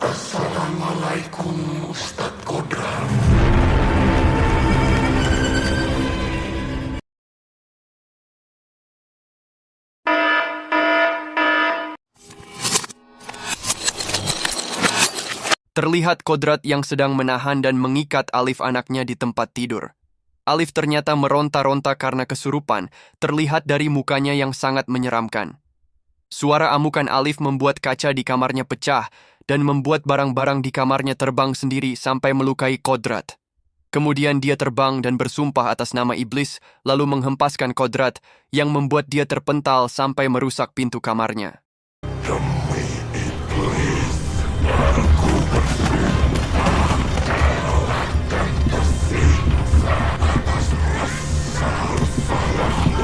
Assalamualaikum Ustadz Kodrat. Terlihat Kodrat yang sedang menahan dan mengikat Alif anaknya di tempat tidur. Alif ternyata meronta-ronta karena kesurupan, terlihat dari mukanya yang sangat menyeramkan. Suara amukan Alif membuat kaca di kamarnya pecah dan membuat barang-barang di kamarnya terbang sendiri sampai melukai Kodrat. Kemudian dia terbang dan bersumpah atas nama iblis, lalu menghempaskan Kodrat yang membuat dia terpental sampai merusak pintu kamarnya. Demi iblis, aku bersumpah dan bersiksa atas rasa salahmu.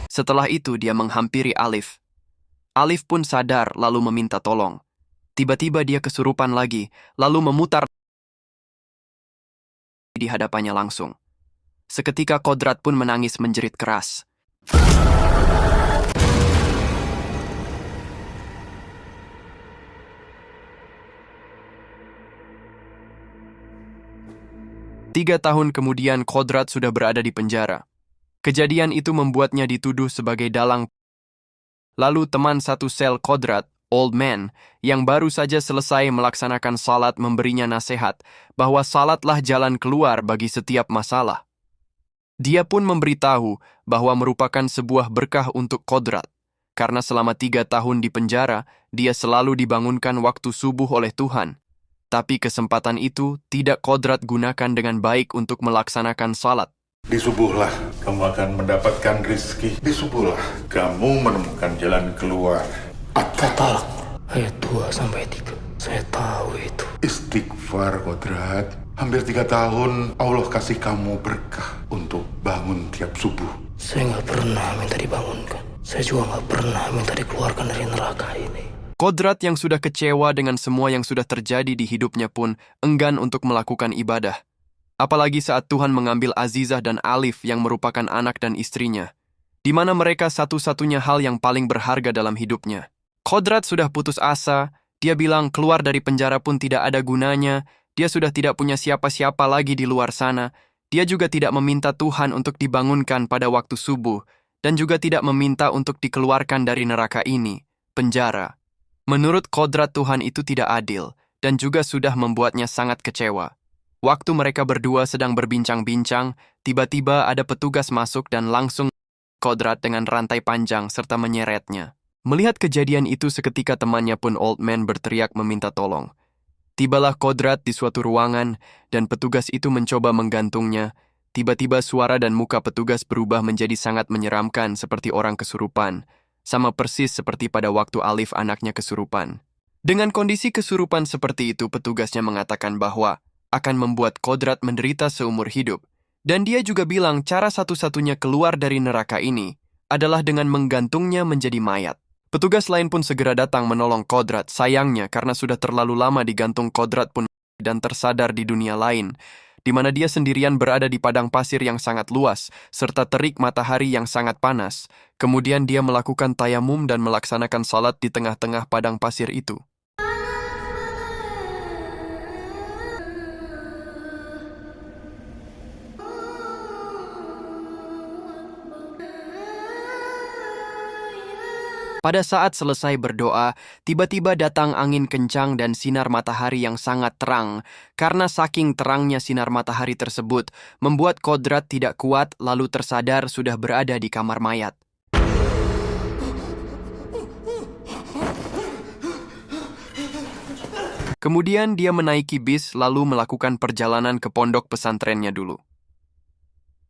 Setelah itu dia menghampiri Alif. Alif pun sadar lalu meminta tolong. Tiba-tiba dia kesurupan lagi, lalu memutar di hadapannya langsung. Seketika Kodrat pun menangis menjerit keras. Tiga tahun kemudian Kodrat sudah berada di penjara. Kejadian itu membuatnya dituduh sebagai dalang. Lalu teman satu sel Kodrat, Old Man, yang baru saja selesai melaksanakan salat memberinya nasihat bahwa salatlah jalan keluar bagi setiap masalah. Dia pun memberitahu bahwa merupakan sebuah berkah untuk Kodrat, karena selama 3 tahun di penjara, dia selalu dibangunkan waktu subuh oleh Tuhan. Tapi kesempatan itu tidak Kodrat gunakan dengan baik untuk melaksanakan salat. Di subuhlah kamu akan mendapatkan rizki. Di subuhlah kamu menemukan jalan keluar. At-Talaq ayat 2-3. Saya tahu itu. Istighfar Kodrat. Hampir 3 tahun Allah kasih kamu berkah untuk bangun tiap subuh. Saya nggak pernah minta dibangunkan. Saya juga nggak pernah minta dikeluarkan dari neraka ini. Kodrat yang sudah kecewa dengan semua yang sudah terjadi di hidupnya pun enggan untuk melakukan ibadah. Apalagi saat Tuhan mengambil Azizah dan Alif yang merupakan anak dan istrinya, di mana mereka satu-satunya hal yang paling berharga dalam hidupnya. Kodrat sudah putus asa, dia bilang keluar dari penjara pun tidak ada gunanya, dia sudah tidak punya siapa-siapa lagi di luar sana, dia juga tidak meminta Tuhan untuk dibangunkan pada waktu subuh, dan juga tidak meminta untuk dikeluarkan dari neraka ini, penjara. Menurut Kodrat Tuhan itu tidak adil, dan juga sudah membuatnya sangat kecewa. Waktu mereka berdua sedang berbincang-bincang, tiba-tiba ada petugas masuk dan langsung Kodrat dengan rantai panjang serta menyeretnya. Melihat kejadian itu seketika temannya pun Old Man berteriak meminta tolong. Tibalah Kodrat di suatu ruangan dan petugas itu mencoba menggantungnya. Tiba-tiba suara dan muka petugas berubah menjadi sangat menyeramkan seperti orang kesurupan. Sama persis seperti pada waktu Alif anaknya kesurupan. Dengan kondisi kesurupan seperti itu petugasnya mengatakan bahwa akan membuat Kodrat menderita seumur hidup. Dan dia juga bilang cara satu-satunya keluar dari neraka ini adalah dengan menggantungnya menjadi mayat. Petugas lain pun segera datang menolong Kodrat. Sayangnya karena sudah terlalu lama digantung, Kodrat pun dan tersadar di dunia lain, di mana dia sendirian berada di padang pasir yang sangat luas, serta terik matahari yang sangat panas. Kemudian dia melakukan tayamum dan melaksanakan salat di tengah-tengah padang pasir itu. Pada saat selesai berdoa, tiba-tiba datang angin kencang dan sinar matahari yang sangat terang. Karena saking terangnya sinar matahari tersebut, membuat Kodrat tidak kuat lalu tersadar sudah berada di kamar mayat. Kemudian dia menaiki bis lalu melakukan perjalanan ke pondok pesantrennya dulu.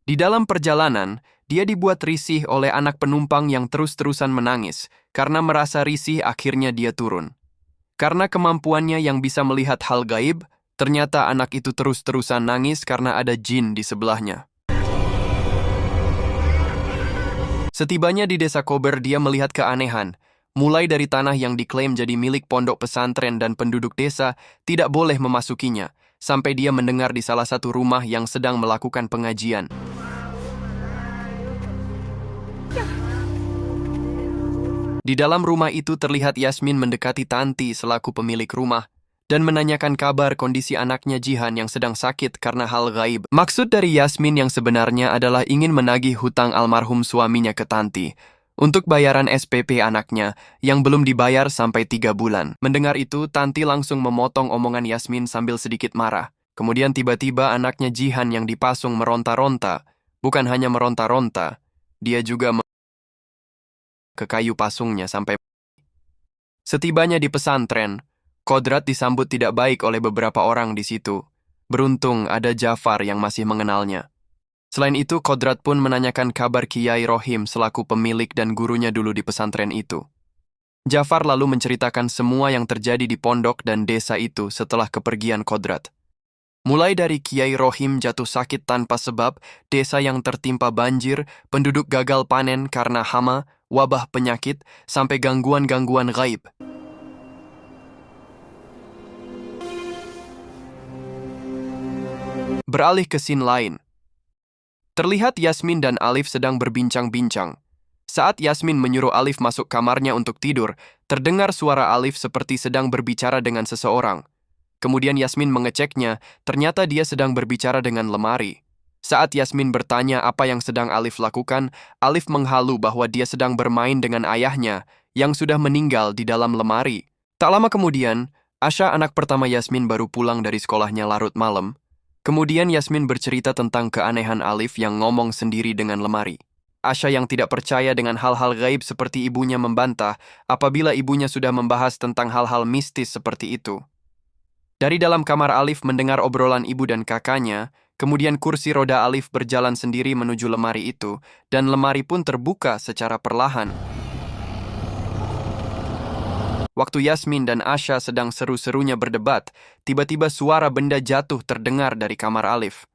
Di dalam perjalanan, dia dibuat risih oleh anak penumpang yang terus-terusan menangis. Karena merasa risih akhirnya dia turun. Karena kemampuannya yang bisa melihat hal gaib, ternyata anak itu terus-terusan nangis karena ada jin di sebelahnya. Setibanya di desa Kober, dia melihat keanehan. Mulai dari tanah yang diklaim jadi milik pondok pesantren dan penduduk desa tidak boleh memasukinya, sampai dia mendengar di salah satu rumah yang sedang melakukan pengajian. Di dalam rumah itu terlihat Yasmin mendekati Tanti selaku pemilik rumah dan menanyakan kabar kondisi anaknya Jihan yang sedang sakit karena hal gaib. Maksud dari Yasmin yang sebenarnya adalah ingin menagih hutang almarhum suaminya ke Tanti untuk bayaran SPP anaknya yang belum dibayar sampai 3 bulan. Mendengar itu, Tanti langsung memotong omongan Yasmin sambil sedikit marah. Kemudian tiba-tiba anaknya Jihan yang dipasung meronta-ronta. Bukan hanya meronta-ronta, dia juga ke kayu pasungnya sampai. Setibanya di pesantren, Kodrat disambut tidak baik oleh beberapa orang di situ. Beruntung ada Jafar yang masih mengenalnya. Selain itu, Kodrat pun menanyakan kabar Kiai Rohim selaku pemilik dan gurunya dulu di pesantren itu. Jafar lalu menceritakan semua yang terjadi di pondok dan desa itu setelah kepergian Kodrat. Mulai dari Kiai Rohim jatuh sakit tanpa sebab, desa yang tertimpa banjir, penduduk gagal panen karena hama, wabah penyakit, sampai gangguan-gangguan gaib. Beralih ke scene lain. Terlihat Yasmin dan Alif sedang berbincang-bincang. Saat Yasmin menyuruh Alif masuk kamarnya untuk tidur, terdengar suara Alif seperti sedang berbicara dengan seseorang. Kemudian Yasmin mengeceknya, ternyata dia sedang berbicara dengan lemari. Saat Yasmin bertanya apa yang sedang Alif lakukan, Alif menghalu bahwa dia sedang bermain dengan ayahnya yang sudah meninggal di dalam lemari. Tak lama kemudian, Asha, anak pertama Yasmin, baru pulang dari sekolahnya larut malam. Kemudian Yasmin bercerita tentang keanehan Alif yang ngomong sendiri dengan lemari. Asha yang tidak percaya dengan hal-hal gaib seperti ibunya membantah apabila ibunya sudah membahas tentang hal-hal mistis seperti itu. Dari dalam kamar Alif mendengar obrolan ibu dan kakaknya, kemudian kursi roda Alif berjalan sendiri menuju lemari itu, dan lemari pun terbuka secara perlahan. Waktu Yasmin dan Asha sedang seru-serunya berdebat, tiba-tiba suara benda jatuh terdengar dari kamar Alif.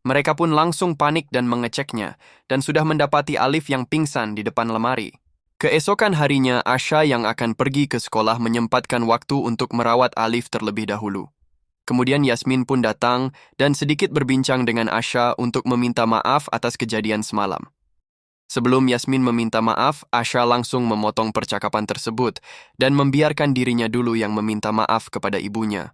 Mereka pun langsung panik dan mengeceknya, dan sudah mendapati Alif yang pingsan di depan lemari. Keesokan harinya, Asha yang akan pergi ke sekolah menyempatkan waktu untuk merawat Alif terlebih dahulu. Kemudian Yasmin pun datang dan sedikit berbincang dengan Asha untuk meminta maaf atas kejadian semalam. Sebelum Yasmin meminta maaf, Asha langsung memotong percakapan tersebut dan membiarkan dirinya dulu yang meminta maaf kepada ibunya.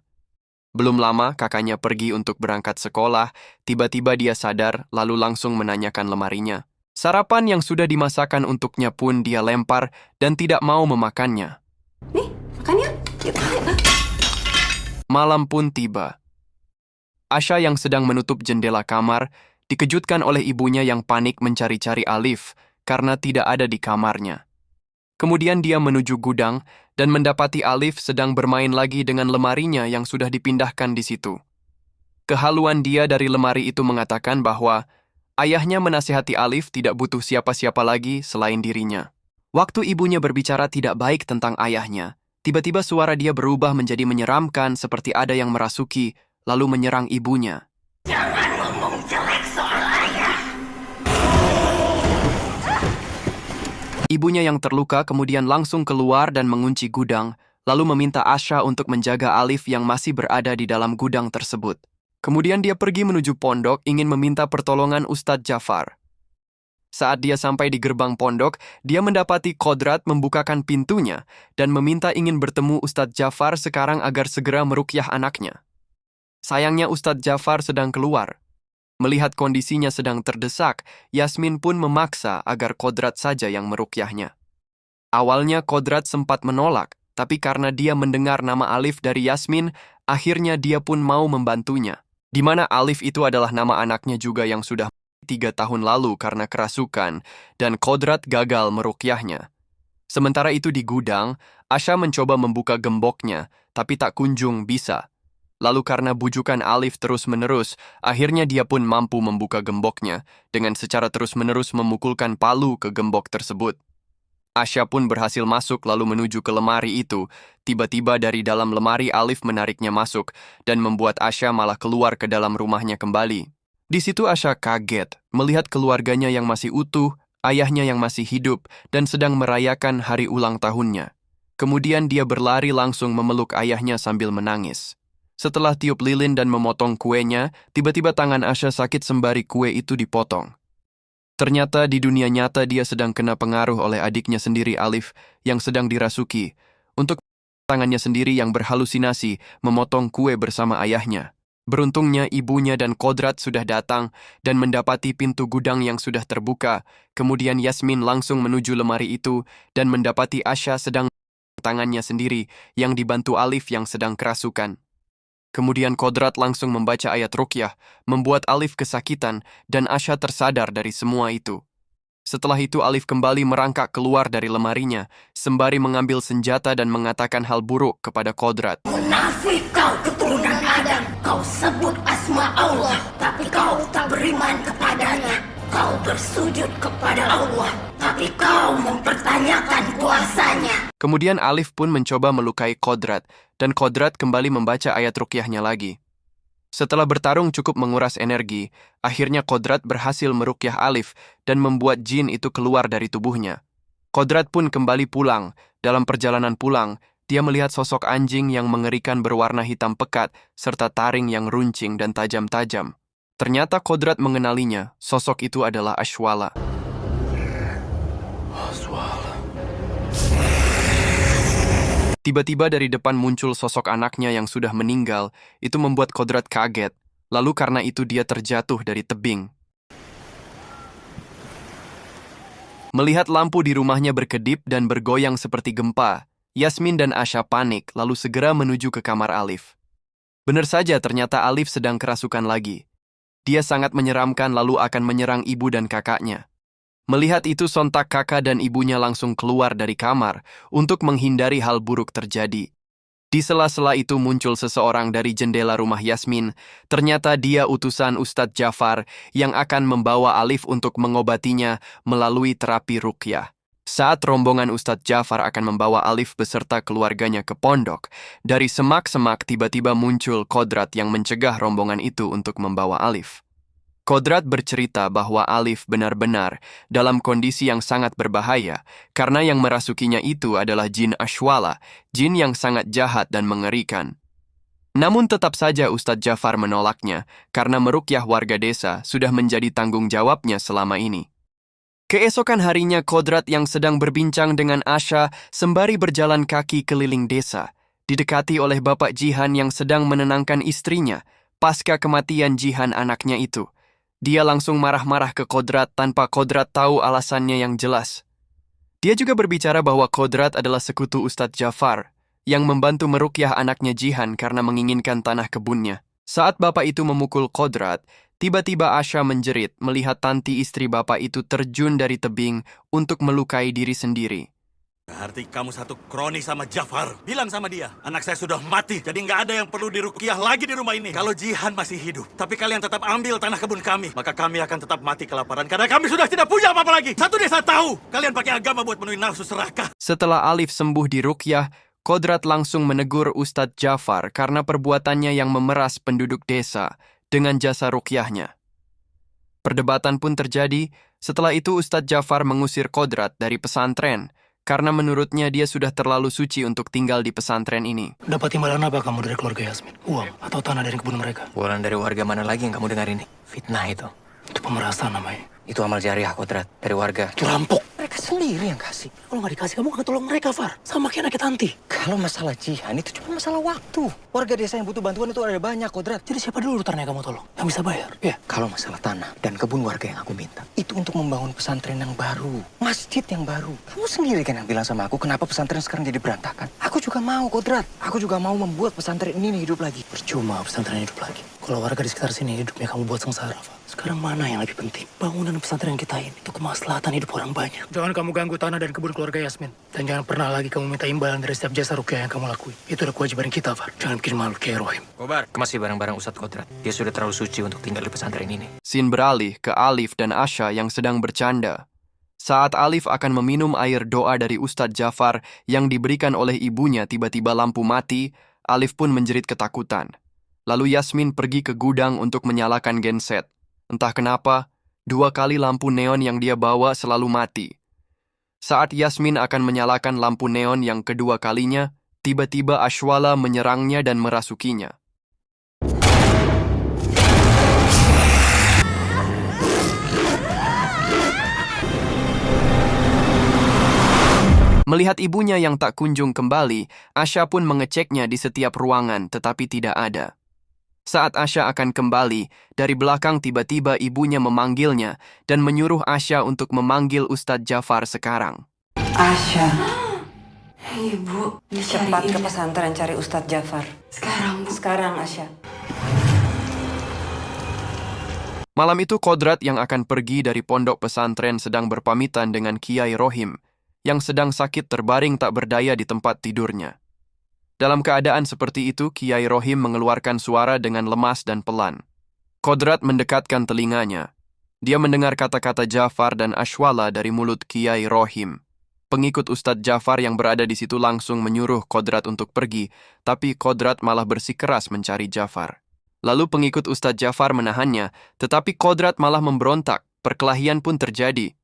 Belum lama, kakaknya pergi untuk berangkat sekolah, tiba-tiba dia sadar lalu langsung menanyakan lemarinya. Sarapan yang sudah dimasakkan untuknya pun dia lempar dan tidak mau memakannya. Nih, makan yuk. Kita. Malam pun tiba. Asha yang sedang menutup jendela kamar dikejutkan oleh ibunya yang panik mencari-cari Alif karena tidak ada di kamarnya. Kemudian dia menuju gudang dan mendapati Alif sedang bermain lagi dengan lemarinya yang sudah dipindahkan di situ. Kehaluan dia dari lemari itu mengatakan bahwa ayahnya menasihati Alif tidak butuh siapa-siapa lagi selain dirinya. Waktu ibunya berbicara tidak baik tentang ayahnya, tiba-tiba suara dia berubah menjadi menyeramkan seperti ada yang merasuki, lalu menyerang ibunya. Jangan ngomong jelek soal ayah. Ibunya yang terluka kemudian langsung keluar dan mengunci gudang, lalu meminta Asha untuk menjaga Alif yang masih berada di dalam gudang tersebut. Kemudian dia pergi menuju pondok ingin meminta pertolongan Ustadz Jafar. Saat dia sampai di gerbang pondok, dia mendapati Kodrat membukakan pintunya dan meminta ingin bertemu Ustadz Jafar sekarang agar segera meruqyah anaknya. Sayangnya Ustadz Jafar sedang keluar. Melihat kondisinya sedang terdesak, Yasmin pun memaksa agar Kodrat saja yang meruqyahnya. Awalnya Kodrat sempat menolak, tapi karena dia mendengar nama Alif dari Yasmin, akhirnya dia pun mau membantunya. Di mana Alif itu adalah nama anaknya juga yang sudah 3 tahun lalu karena kerasukan, dan Kodrat gagal meruqyahnya. Sementara itu di gudang, Asha mencoba membuka gemboknya, tapi tak kunjung bisa. Lalu karena bujukan Alif terus-menerus, akhirnya dia pun mampu membuka gemboknya, dengan secara terus-menerus memukulkan palu ke gembok tersebut. Asha pun berhasil masuk lalu menuju ke lemari itu. Tiba-tiba dari dalam lemari Alif menariknya masuk dan membuat Asha malah keluar ke dalam rumahnya kembali. Di situ Asha kaget melihat keluarganya yang masih utuh, ayahnya yang masih hidup dan sedang merayakan hari ulang tahunnya. Kemudian dia berlari langsung memeluk ayahnya sambil menangis. Setelah tiup lilin dan memotong kuenya, tiba-tiba tangan Asha sakit sembari kue itu dipotong. Ternyata di dunia nyata dia sedang kena pengaruh oleh adiknya sendiri Alif yang sedang dirasuki, untuk tangannya sendiri yang berhalusinasi memotong kue bersama ayahnya. Beruntungnya ibunya dan Kodrat sudah datang dan mendapati pintu gudang yang sudah terbuka. Kemudian Yasmin langsung menuju lemari itu dan mendapati Asha sedang tangannya sendiri yang dibantu Alif yang sedang kerasukan. Kemudian Kodrat langsung membaca ayat ruqyah, membuat Alif kesakitan dan Asha tersadar dari semua itu. Setelah itu Alif kembali merangkak keluar dari lemarinya, sembari mengambil senjata dan mengatakan hal buruk kepada Kodrat. Munafik kau keturunan Adam. Kau sebut asma Allah, tapi kau tak beriman kepadanya. Kau bersujud kepada Allah, tapi kau mempertanyakan kuasanya. Kemudian Alif pun mencoba melukai Kodrat, dan Kodrat kembali membaca ayat ruqyahnya lagi. Setelah bertarung cukup menguras energi, akhirnya Kodrat berhasil meruqyah Alif dan membuat jin itu keluar dari tubuhnya. Kodrat pun kembali pulang. Dalam perjalanan pulang, dia melihat sosok anjing yang mengerikan berwarna hitam pekat serta taring yang runcing dan tajam-tajam. Ternyata Kodrat mengenalinya, sosok itu adalah Ashwala. Tiba-tiba dari depan muncul sosok anaknya yang sudah meninggal, itu membuat Kodrat kaget. Lalu karena itu dia terjatuh dari tebing. Melihat lampu di rumahnya berkedip dan bergoyang seperti gempa, Yasmin dan Asha panik lalu segera menuju ke kamar Alif. Benar saja ternyata Alif sedang kerasukan lagi. Dia sangat menyeramkan lalu akan menyerang ibu dan kakaknya. Melihat itu sontak kakak dan ibunya langsung keluar dari kamar untuk menghindari hal buruk terjadi. Di sela-sela itu muncul seseorang dari jendela rumah Yasmin. Ternyata dia utusan Ustadz Jafar yang akan membawa Alif untuk mengobatinya melalui terapi ruqyah. Saat rombongan Ustadz Jafar akan membawa Alif beserta keluarganya ke pondok, dari semak-semak tiba-tiba muncul Kodrat yang mencegah rombongan itu untuk membawa Alif. Kodrat bercerita bahwa Alif benar-benar dalam kondisi yang sangat berbahaya karena yang merasukinya itu adalah jin Ashwala, jin yang sangat jahat dan mengerikan. Namun tetap saja Ustadz Jafar menolaknya karena meruqyah warga desa sudah menjadi tanggung jawabnya selama ini. Keesokan harinya Kodrat yang sedang berbincang dengan Asha sembari berjalan kaki keliling desa, didekati oleh Bapak Jihan yang sedang menenangkan istrinya pasca kematian Jihan anaknya itu. Dia langsung marah-marah ke Kodrat tanpa Kodrat tahu alasannya yang jelas. Dia juga berbicara bahwa Kodrat adalah sekutu Ustadz Jafar yang membantu meruqyah anaknya Jihan karena menginginkan tanah kebunnya. Saat bapak itu memukul Kodrat, tiba-tiba Asha menjerit melihat Tanti istri bapak itu terjun dari tebing untuk melukai diri sendiri. Berarti kamu satu kroni sama Jafar. Bilang sama dia, anak saya sudah mati, jadi nggak ada yang perlu diruqyah lagi di rumah ini. Kalau Jihan masih hidup, tapi kalian tetap ambil tanah kebun kami, maka kami akan tetap mati kelaparan karena kami sudah tidak punya apa-apa lagi. Satu desa tahu, kalian pakai agama buat menuhi nafsu serakah. Setelah Alif sembuh di ruqyah, Kodrat langsung menegur Ustadz Jafar karena perbuatannya yang memeras penduduk desa dengan jasa ruqyahnya. Perdebatan pun terjadi. Setelah itu Ustadz Jafar mengusir Kodrat dari pesantren karena menurutnya dia sudah terlalu suci untuk tinggal di pesantren ini. Dapat imbalan apa kamu dari keluarga Yasmin? Uang atau tanah dari kebun mereka? Bulan dari warga mana lagi yang kamu dengar ini? Fitnah itu. Itu pemerasan namanya. Itu amal jariah Kodrat dari warga. Itu rampok. Mereka sendiri yang kasih. Kalau nggak dikasih, kamu akan tolong mereka, Far. Sama kayak anaknya Tanti. Kalau masalah Jihan itu cuma masalah waktu. Warga desa yang butuh bantuan itu ada banyak, Kodrat. Jadi siapa dulu rutarnya kamu tolong? Yang bisa bayar? Ya. Kalau masalah tanah dan kebun warga yang aku minta, itu untuk membangun pesantren yang baru. Masjid yang baru. Kamu sendiri kan yang bilang sama aku, kenapa pesantren sekarang jadi berantakan? Aku juga mau, Kodrat. Aku juga mau membuat pesantren ini hidup lagi. Percuma pesantren hidup lagi. Kalau warga di sekitar sini hidupnya kamu buat sengsara, Far. Sekarang mana yang lebih penting? Bangunan pesantren kita ini itu kemaslahatan hidup orang banyak. Jangan kamu ganggu tanah dan kebun keluarga Yasmin. Dan jangan pernah lagi kamu minta imbalan dari setiap jasa ruqyah yang kamu lakuin. Itu udah kewajiban kita, Far. Jangan bikin malu kayak Rohim. Kobar, kemasi barang-barang Ustadz Kodrat. Dia sudah terlalu suci untuk tinggal di pesantren ini. Scene beralih ke Alif dan Asha yang sedang bercanda. Saat Alif akan meminum air doa dari Ustadz Jafar yang diberikan oleh ibunya, tiba-tiba lampu mati, Alif pun menjerit ketakutan. Lalu Yasmin pergi ke gudang untuk menyalakan genset. Entah kenapa, 2 kali lampu neon yang dia bawa selalu mati. Saat Yasmin akan menyalakan lampu neon yang kedua kalinya, tiba-tiba Ashwala menyerangnya dan merasukinya. Melihat ibunya yang tak kunjung kembali, Asya pun mengeceknya di setiap ruangan tetapi tidak ada. Saat Asya akan kembali, dari belakang tiba-tiba ibunya memanggilnya dan menyuruh Asya untuk memanggil Ustadz Jafar sekarang. Asya, Ibu, cepat ke pesantren cari Ustadz Jafar. sekarang Bu. Sekarang, Asya. Malam itu Kodrat yang akan pergi dari pondok pesantren sedang berpamitan dengan Kiai Rohim, yang sedang sakit terbaring tak berdaya di tempat tidurnya. Dalam keadaan seperti itu, Kiai Rohim mengeluarkan suara dengan lemas dan pelan. Kodrat mendekatkan telinganya. Dia mendengar kata-kata Jafar dan Ashwala dari mulut Kiai Rohim. Pengikut Ustadz Jafar yang berada di situ langsung menyuruh Kodrat untuk pergi, tapi Kodrat malah bersikeras mencari Jafar. Lalu pengikut Ustadz Jafar menahannya, tetapi Kodrat malah memberontak. Perkelahian pun terjadi.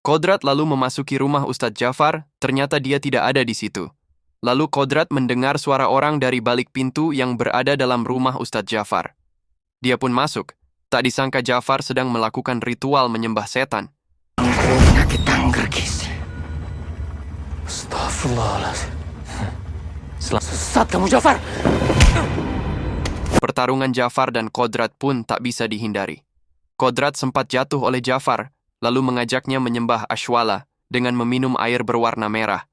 Kodrat lalu memasuki rumah Ustadz Jafar, ternyata dia tidak ada di situ. Lalu Kodrat mendengar suara orang dari balik pintu yang berada dalam rumah Ustadz Jafar. Dia pun masuk. Tak disangka Jafar sedang melakukan ritual menyembah setan. Penyakit kanker gizi. Astagfirullahaladzim. Sesat kamu, Jafar! Pertarungan Jafar dan Kodrat pun tak bisa dihindari. Kodrat sempat jatuh oleh Jafar, lalu mengajaknya menyembah Ashwala dengan meminum air berwarna merah.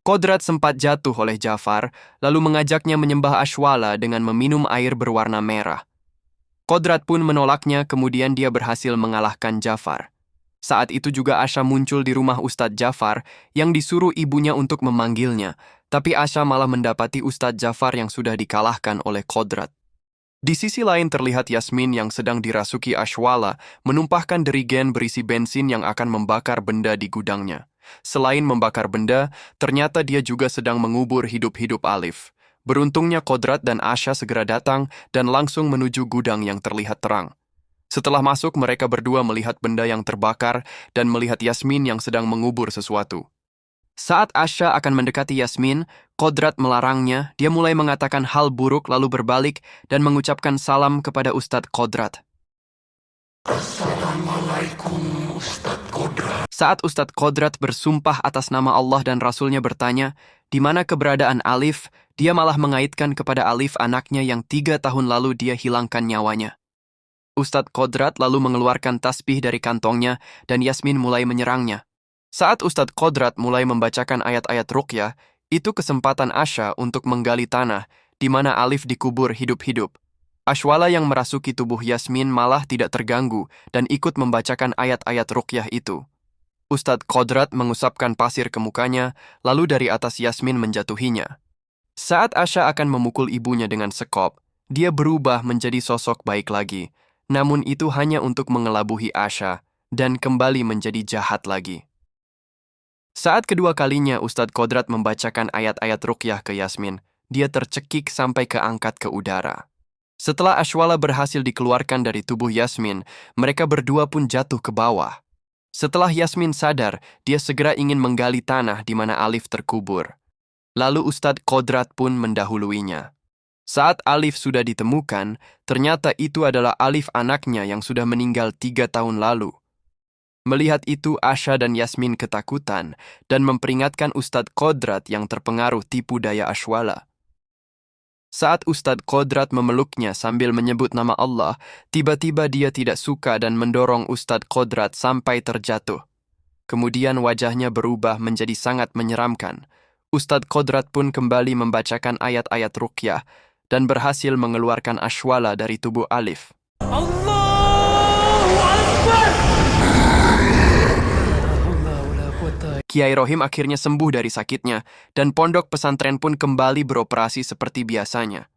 Kodrat sempat jatuh oleh Jafar, lalu mengajaknya menyembah Ashwala dengan meminum air berwarna merah. Kodrat pun menolaknya, kemudian dia berhasil mengalahkan Jafar. Saat itu juga Asya muncul di rumah Ustadz Jafar yang disuruh ibunya untuk memanggilnya, tapi Asya malah mendapati Ustadz Jafar yang sudah dikalahkan oleh Kodrat. Di sisi lain terlihat Yasmin yang sedang dirasuki Ashwala menumpahkan derigen berisi bensin yang akan membakar benda di gudangnya. Selain membakar benda, ternyata dia juga sedang mengubur hidup-hidup Alif. Beruntungnya Kodrat dan Asya segera datang dan langsung menuju gudang yang terlihat terang. Setelah masuk, mereka berdua melihat benda yang terbakar dan melihat Yasmin yang sedang mengubur sesuatu. Saat Asya akan mendekati Yasmin, Kodrat melarangnya. Dia mulai mengatakan hal buruk lalu berbalik dan mengucapkan salam kepada Ustadz Kodrat. Assalamualaikum, Ustadz Kodrat. Saat Ustadz Kodrat bersumpah atas nama Allah dan Rasulnya bertanya, di mana keberadaan Alif, dia malah mengaitkan kepada Alif anaknya yang 3 tahun lalu dia hilangkan nyawanya. Ustadz Kodrat lalu mengeluarkan tasbih dari kantongnya dan Yasmin mulai menyerangnya. Saat Ustadz Kodrat mulai membacakan ayat-ayat ruqyah, itu kesempatan Asya untuk menggali tanah di mana Alif dikubur hidup-hidup. Ashwala yang merasuki tubuh Yasmin malah tidak terganggu dan ikut membacakan ayat-ayat ruqyah itu. Ustadz Kodrat mengusapkan pasir ke mukanya, lalu dari atas Yasmin menjatuhinya. Saat Asya akan memukul ibunya dengan sekop, dia berubah menjadi sosok baik lagi. Namun itu hanya untuk mengelabuhi Asya dan kembali menjadi jahat lagi. Saat kedua kalinya Ustadz Kodrat membacakan ayat-ayat ruqyah ke Yasmin, dia tercekik sampai keangkat ke udara. Setelah Ashwala berhasil dikeluarkan dari tubuh Yasmin, mereka berdua pun jatuh ke bawah. Setelah Yasmin sadar, dia segera ingin menggali tanah di mana Alif terkubur. Lalu Ustadz Kodrat pun mendahuluinya. Saat Alif sudah ditemukan, ternyata itu adalah Alif anaknya yang sudah meninggal 3 tahun lalu. Melihat itu, Asya dan Yasmin ketakutan dan memperingatkan Ustadz Kodrat yang terpengaruh tipu daya Ashwala. Saat Ustadz Kodrat memeluknya sambil menyebut nama Allah, tiba-tiba dia tidak suka dan mendorong Ustadz Kodrat sampai terjatuh. Kemudian wajahnya berubah menjadi sangat menyeramkan. Ustadz Kodrat pun kembali membacakan ayat-ayat ruqyah dan berhasil mengeluarkan Ashwala dari tubuh Alif. Kiai Rohim akhirnya sembuh dari sakitnya, dan pondok pesantren pun kembali beroperasi seperti biasanya.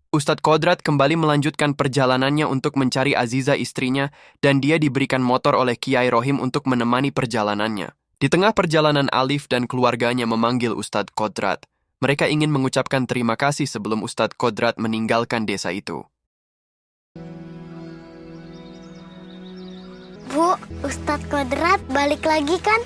Ustadz Kodrat kembali melanjutkan perjalanannya untuk mencari Aziza istrinya, dan dia diberikan motor oleh Kiai Rohim untuk menemani perjalanannya. Di tengah perjalanan Alif dan keluarganya memanggil Ustadz Kodrat. Mereka ingin mengucapkan terima kasih sebelum Ustadz Kodrat meninggalkan desa itu. Bu, Ustadz Kodrat balik lagi kan?